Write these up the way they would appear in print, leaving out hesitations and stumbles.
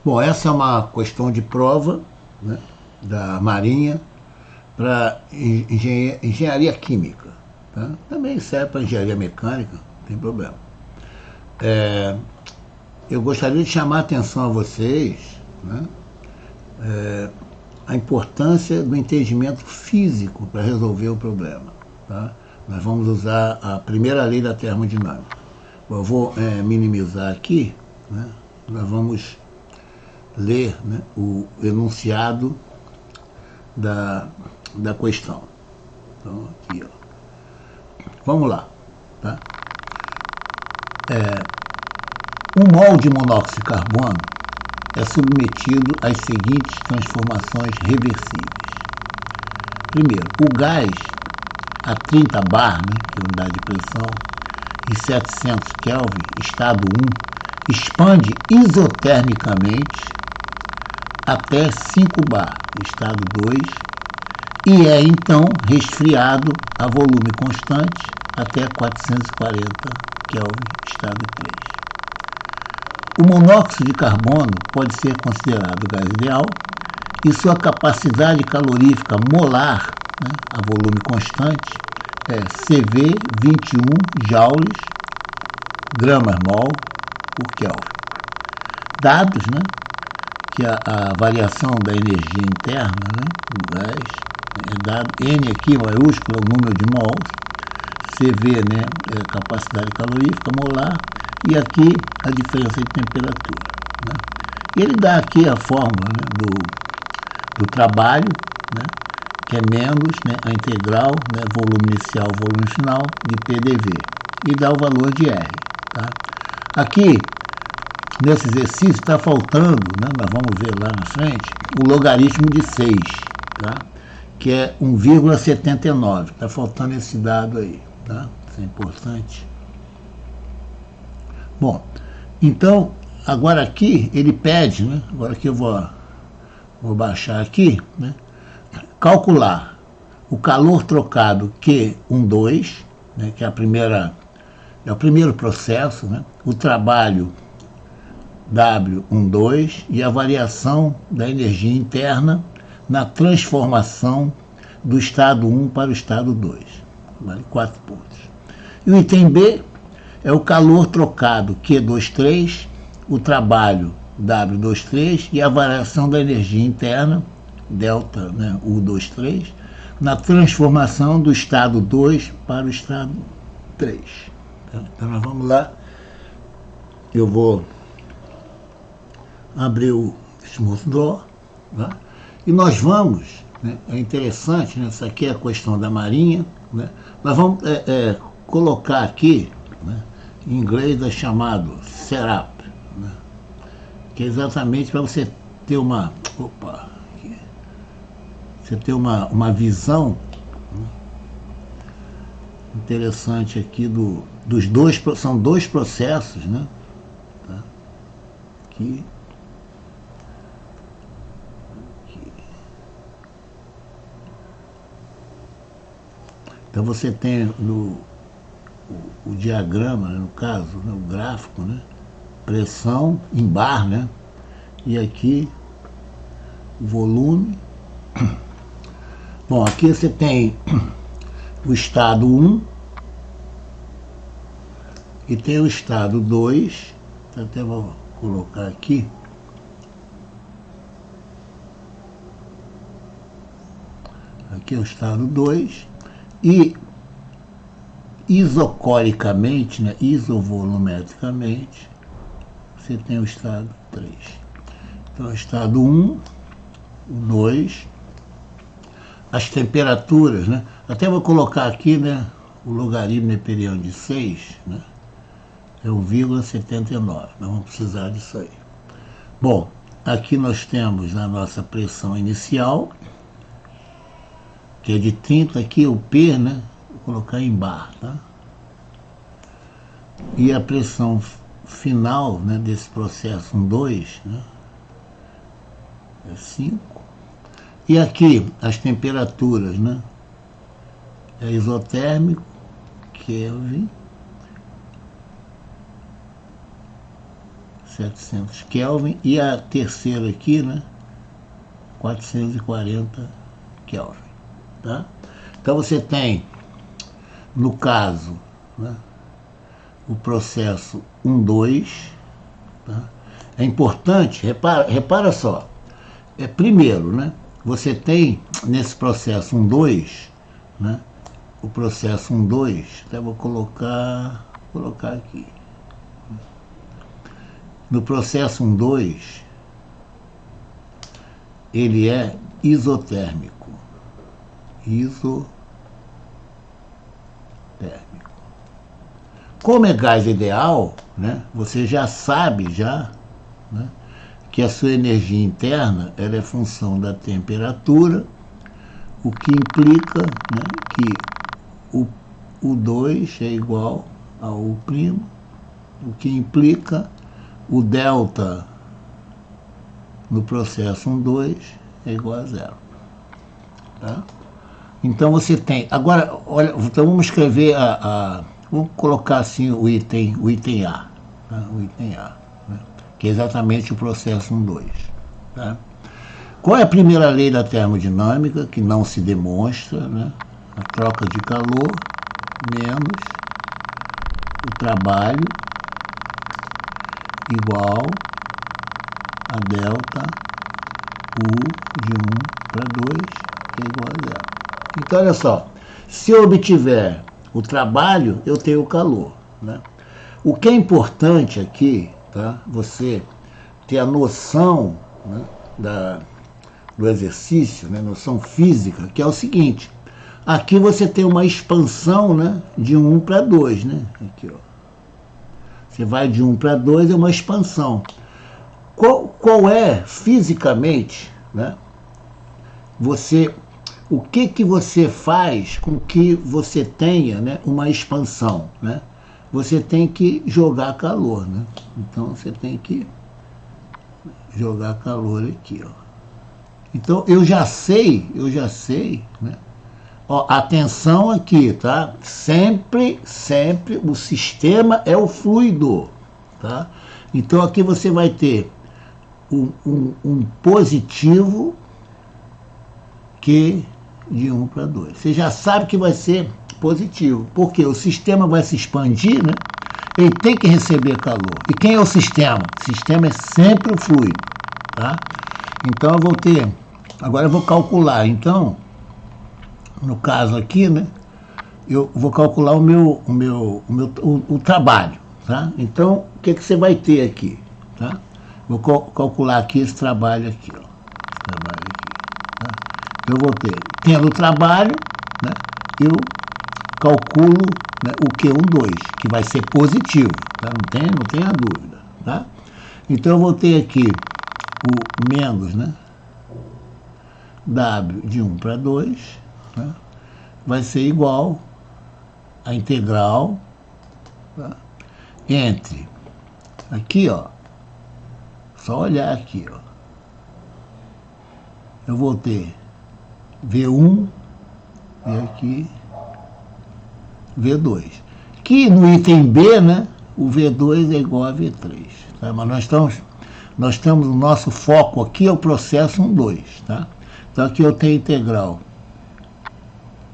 Bom, essa é uma questão de prova, né, da Marinha para engenharia química. Tá? Também serve para engenharia mecânica, não tem problema. Eu gostaria de chamar a atenção a vocês, né, a importância do entendimento físico para resolver o problema. Tá? Nós vamos usar a primeira lei da termodinâmica. Eu vou minimizar aqui, né? Nós vamos ler, né, o enunciado da questão. Então, aqui, ó. Vamos lá. Tá? Um mol de monóxido de carbono é submetido às seguintes transformações reversíveis. Primeiro, o gás a 30 bar, né, que é a unidade de pressão, e 700 Kelvin, estado 1, expande isotermicamente até 5 bar, estado 2, e é então resfriado a volume constante até 440 Kelvin, estado 3. O monóxido de carbono pode ser considerado gás ideal e sua capacidade calorífica molar, né, a volume constante, é CV 21 joules, gramas-mol por Kelvin. Dados, né, que a variação da energia interna, né, do gás é dado, N aqui maiúsculo é o número de mols, CV, né, é a capacidade calorífica molar, e aqui a diferença de temperatura. Né. Ele dá aqui a fórmula, né, do trabalho, né, que é menos, né, a integral, né, volume inicial, volume final, de PDV, e dá o valor de R. Tá? Aqui, nesse exercício, está faltando, né, nós vamos ver lá na frente, o logaritmo de 6, tá? Que é 1,79. Está faltando esse dado aí. Tá? Isso é importante. Bom, então, agora aqui ele pede, né, agora que eu vou baixar aqui, né, calcular o calor trocado Q12, né, que é o primeiro processo, né, o trabalho W12 e a variação da energia interna na transformação do estado 1 para o estado 2. Vale 4 pontos. E o item B é o calor trocado Q23, o trabalho W23 e a variação da energia interna, delta, né, U23, na transformação do estado 2 para o estado 3. Então nós vamos lá. Eu vou abrir o Smooth Draw, tá? E nós vamos, né, é interessante, né, essa aqui é a questão da Marinha, né, nós vamos colocar aqui, né, em inglês é chamado setup, né, que é exatamente para você ter uma visão, né, interessante aqui dos dois, são dois processos, né, tá? Aqui. Então você tem o diagrama, né, no caso, né, o gráfico, né, pressão em bar, né, e aqui o volume. Bom, aqui você tem o estado 1 e tem o estado 2, então até vou colocar aqui. Aqui é o estado 2 e isocoricamente, né, isovolumetricamente, você tem o estado 3. Então, o estado 1, o 2, as temperaturas, né, até vou colocar aqui, né, o logaritmo neperiano de 6, né, é 1,79. Nós vamos precisar disso aí. Bom, aqui nós temos a nossa pressão inicial, que é de 30, aqui o P, né, vou colocar em bar, tá? E a pressão final, né, desse processo 1,2, né, é 5. E aqui as temperaturas, né, é isotérmico, Kelvin, 700 Kelvin, e a terceira aqui, né, 440 Kelvin, tá? Então você tem, no caso, né, o processo 1,2, tá? É importante, repara só, primeiro, né, você tem nesse processo 1,2, né, o processo 1,2, até vou colocar aqui. No processo 1,2, ele é isotérmico. Isotérmico. Como é gás ideal, né, você já sabe, né, que a sua energia interna ela é função da temperatura, o que implica, né, que o 2 é igual ao U', o que implica o delta no processo 1,2 é igual a 0. Tá? Então você tem... Agora, olha, então vamos escrever vamos colocar assim o item A. Tá? O item A, né? Que é exatamente o processo 1,2. Tá? Qual é a primeira lei da termodinâmica que não se demonstra? Né? A troca de calor menos o trabalho igual a delta U de 1 para 2, que é igual a 0. Então, olha só, se eu obtiver o trabalho, eu tenho o calor. Né? O que é importante aqui, tá? Você ter a noção, né, do exercício, né, noção física, que é o seguinte, aqui você tem uma expansão, né, de 1 para 2, né? Aqui, ó. Você vai de 1 para 2, é uma expansão. Qual é, fisicamente, né, o que você faz com que você tenha, né, uma expansão? Né? Você tem que jogar calor. Né? Então, você tem que jogar calor aqui. Ó. Então, eu já sei, né? Ó, atenção aqui, tá? Sempre o sistema é o fluido, tá? Então, aqui você vai ter um positivo que de 1 para 2. Você já sabe que vai ser positivo, porque o sistema vai se expandir, né? Ele tem que receber calor. E quem é o sistema? O sistema é sempre o fluido, tá? Então eu vou ter, agora eu vou calcular, então, no caso aqui, né? Eu vou calcular o trabalho, tá? Então, o que você vai ter aqui, tá? Vou calcular aqui esse trabalho aqui, ó. Esse trabalho aqui, tá? Eu vou ter, tendo o trabalho, né, eu calculo, né, o Q12, que vai ser positivo, tá? Não tenha dúvida, tá? Então eu vou ter aqui o menos, né, W de 1 para 2, né, vai ser igual a integral, tá, entre, aqui, ó, só olhar aqui, ó, eu vou ter V1 e aqui V2. Que no item B, né, o V2 é igual a V3. Tá? Mas nós estamos, o nosso foco aqui é o processo 1,2. Tá? Então aqui eu tenho integral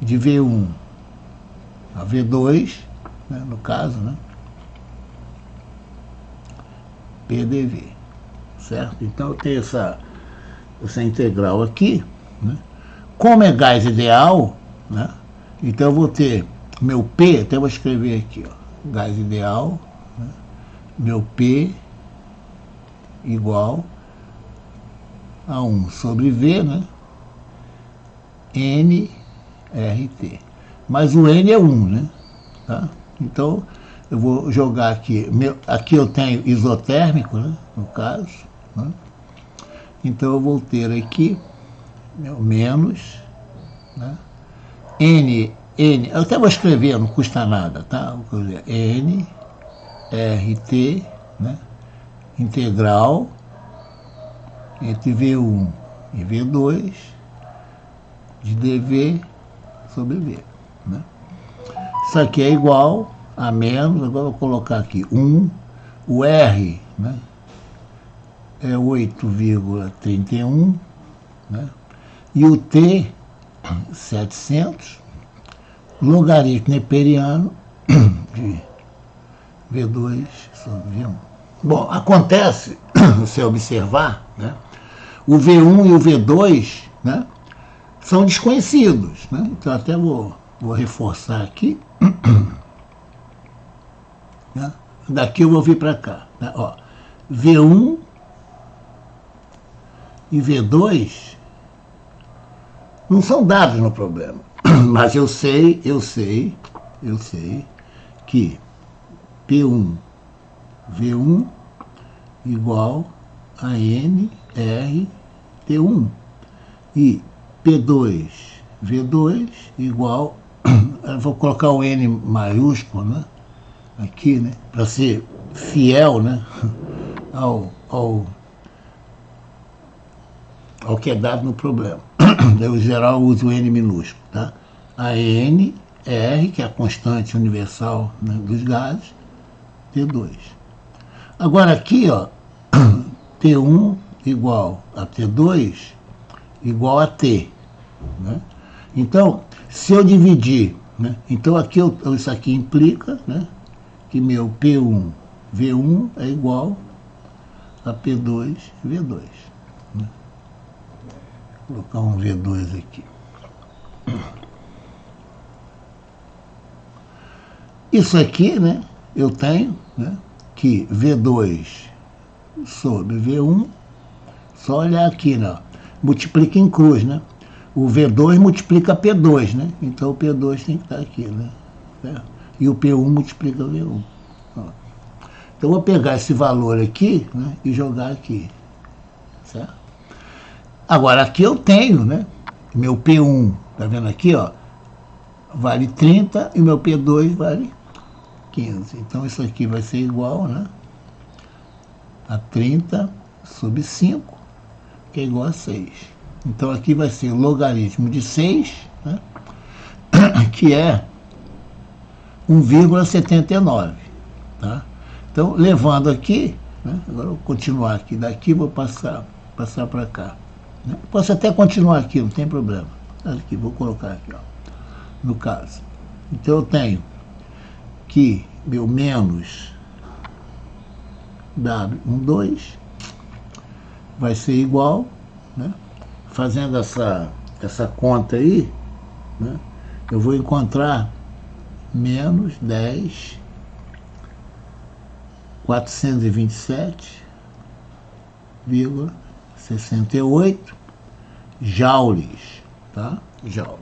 de V1 a V2, né, no caso, né, PDV. Certo? Então eu tenho essa integral aqui, né? Como é gás ideal, né? Então eu vou ter meu P, até vou escrever aqui, ó, gás ideal, né? Meu P igual a 1 sobre V, né? nRT. Mas o N é 1, né? Tá? Então eu vou jogar aqui, aqui eu tenho isotérmico, né? No caso, né? Então eu vou ter aqui menos, né? Eu até vou escrever, não custa nada, tá? Vou dizer, N, RT, né? Integral entre V1 e V2 de dV sobre V, né? Isso aqui é igual a menos, agora eu vou colocar aqui 1, o R, né? é 8,31, né? E o T, 700, logaritmo neperiano de V2 sobre V1. Bom, acontece, se você observar, né, o V1 e o V2, né, são desconhecidos, né? Então até vou reforçar aqui. Né? Daqui eu vou vir para cá. Né? Ó, V1 e V2 não são dados no problema. Mas eu sei que P1, V1 igual a N, R, T1. E P2, V2 igual, eu vou colocar o N maiúsculo, né? Aqui, né? Para ser fiel, né? ao que é dado no problema. Eu, em geral, uso o N minúsculo, tá? A N, R, que é a constante universal, né, dos gases, T2. Agora aqui, ó, T1 igual a T2 igual a T, né? Então, se eu dividir, né, então aqui isso aqui implica, né, que meu P1, V1 é igual a P2, V2. Né? Vou colocar um V2 aqui. Isso aqui, né, eu tenho, né, que V2 sobre V1, só olhar aqui, né, multiplica em cruz, né? O V2 multiplica P2, né? Então o P2 tem que estar aqui, né? Certo? E o P1 multiplica o V1. Ó. Então eu vou pegar esse valor aqui, né, e jogar aqui. Certo? Agora aqui eu tenho, né? Meu P1, tá vendo aqui, ó? Vale 30 e meu P2 vale 15. Então isso aqui vai ser igual, né, a 30 sobre 5, que é igual a 6. Então aqui vai ser o logaritmo de 6, né, que é 1,79. Tá? Então, levando aqui, né, agora eu vou continuar aqui, daqui vou passar para cá. Né? Posso até continuar aqui, não tem problema. Aqui, vou colocar aqui, ó, no caso. Então eu tenho que meu menos W12 vai ser igual, né? Fazendo essa conta aí, né? Eu vou encontrar menos 10.427,68 joules, tá? Joules.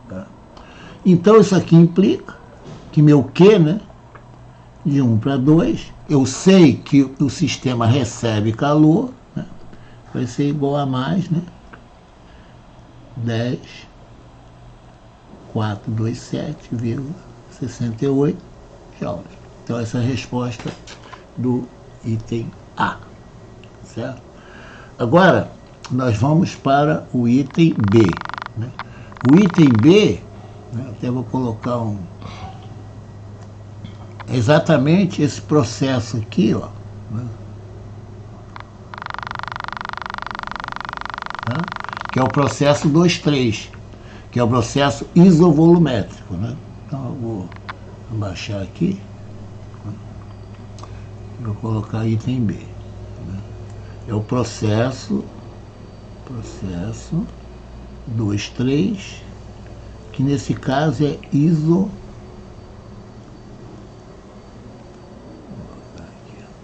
Tá? Então isso aqui implica que meu Q, né, de 1 para 2, eu sei que o sistema recebe calor, né, vai ser igual a mais, né, 10.427,68 joules. Então essa é a resposta do item A, certo? Agora nós vamos para o item B, né? O item B, né, até vou colocar exatamente esse processo aqui, ó, né? Tá? Que é o processo 2,3, que é o processo isovolumétrico, né? Então eu vou abaixar aqui, né? Vou colocar item B, né? É o processo 2,3, que nesse caso é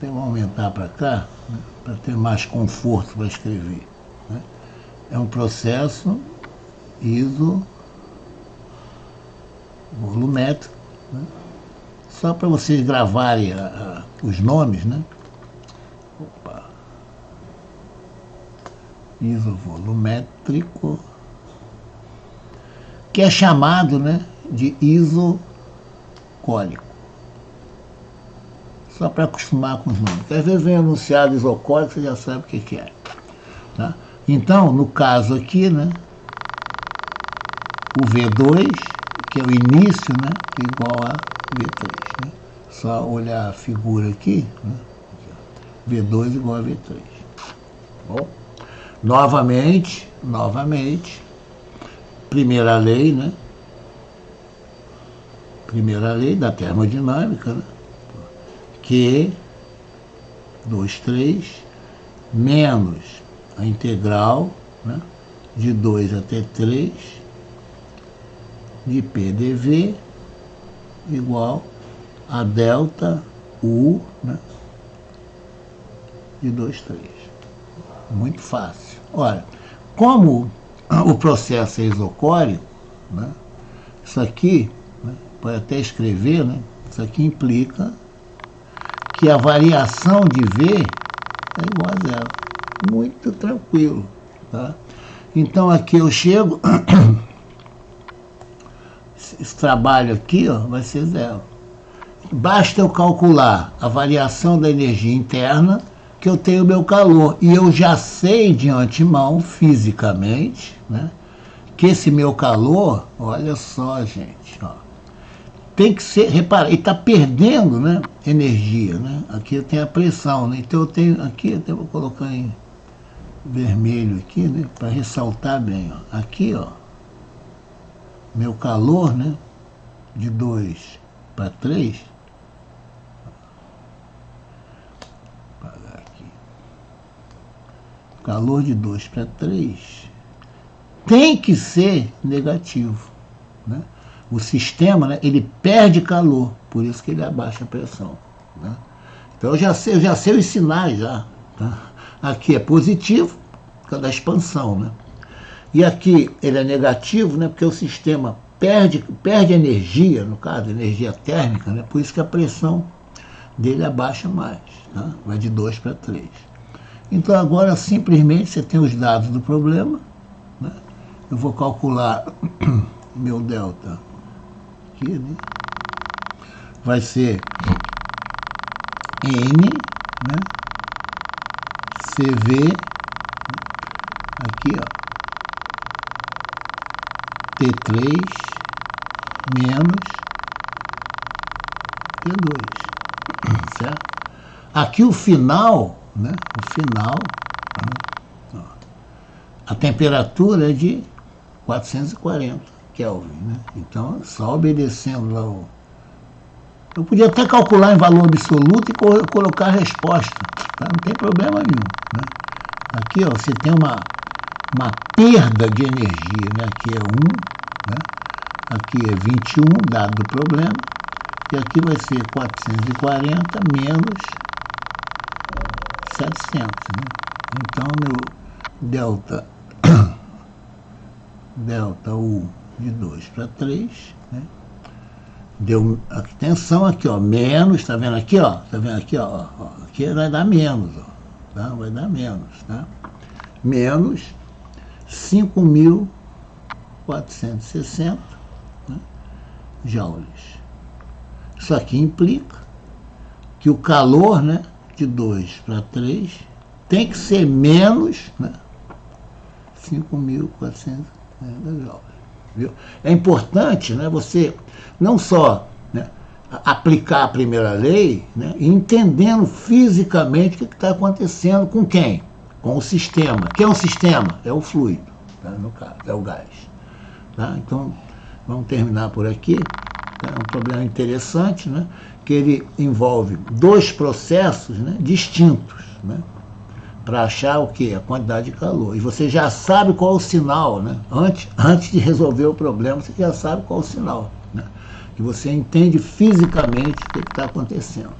Vou aumentar para cá, né, para ter mais conforto para escrever. Né? É um processo isovolumétrico, né? Só para vocês gravarem os nomes, né? Opa. Isovolumétrico, que é chamado, né, de isocólico. Só para acostumar com os nomes. Porque às vezes vem anunciado isocólico, você já sabe o que é. Tá? Então, no caso aqui, né, o V2, que é o início, né, é igual a V3. Né? Só olhar a figura aqui, né? V2 igual a V3. Bom, novamente, primeira lei, né? Primeira lei da termodinâmica, né? Q, 2, 3, menos a integral, né? De 2 até 3, de P dV, igual a delta U, né? De 2, 3. Muito fácil. Olha, como o processo é isocórico, né? Isso aqui, né? Pode até escrever, né? Isso aqui implica que a variação de V é igual a zero. Muito tranquilo, tá? Então aqui eu chego, esse trabalho aqui, ó, vai ser zero. Basta eu calcular a variação da energia interna, que eu tenho o meu calor. E eu já sei de antemão, fisicamente, né, que esse meu calor, olha só, gente, ó, tem que ser, repara, ele está perdendo, né, energia, né? Aqui eu tenho a pressão, né? Então eu tenho, aqui eu até vou colocar em vermelho aqui, né, para ressaltar bem, ó. Aqui, ó, meu calor, né, de 2 para 3, vou apagar aqui, calor de 2 para 3 tem que ser negativo, né? O sistema, né, ele perde calor, por isso que ele abaixa a pressão, né? Então eu já sei os sinais já, tá? Aqui é positivo, por causa da expansão, né? E aqui ele é negativo, né, porque o sistema perde energia, no caso, energia térmica, né? Por isso que a pressão dele abaixa mais, tá? Vai de 2 para 3. Então agora simplesmente você tem os dados do problema, né? Eu vou calcular meu delta aqui, né? Vai ser N, né? CV, aqui, ó, T3 menos T2, certo? Aqui o final, né? O final, né? Ó, a temperatura é de 440 Kelvin, né? Então, só obedecendo lá o... Eu podia até calcular em valor absoluto e colocar a resposta, tá? Não tem problema nenhum, né? Aqui, ó, você tem uma perda de energia, né? Aqui é 1, né? Aqui é 21, dado do problema, e aqui vai ser 440 menos 700, né? Então, meu delta U de 2 para 3, né? Deu a tensão aqui, ó, menos, tá vendo aqui, ó? Tá vendo aqui, ó? Aqui vai dar menos, ó, tá? Vai dar menos, tá? Menos 5.460, né, joules. Isso aqui implica que o calor, né, de 2 para 3 tem que ser menos, né, 5.460 joules. Viu? É importante, né, você não só, né, aplicar a primeira lei, né, e entendendo fisicamente o que está acontecendo com quem? Com o sistema. Que é um sistema? É o fluido, tá? No caso, é o gás. Tá? Então, vamos terminar por aqui. É um problema interessante, né, que ele envolve dois processos, né, distintos, né, para achar o quê? A quantidade de calor. E você já sabe qual é o sinal, né? Antes de resolver o problema, você já sabe qual é o sinal, né? Que você entende fisicamente o que está acontecendo.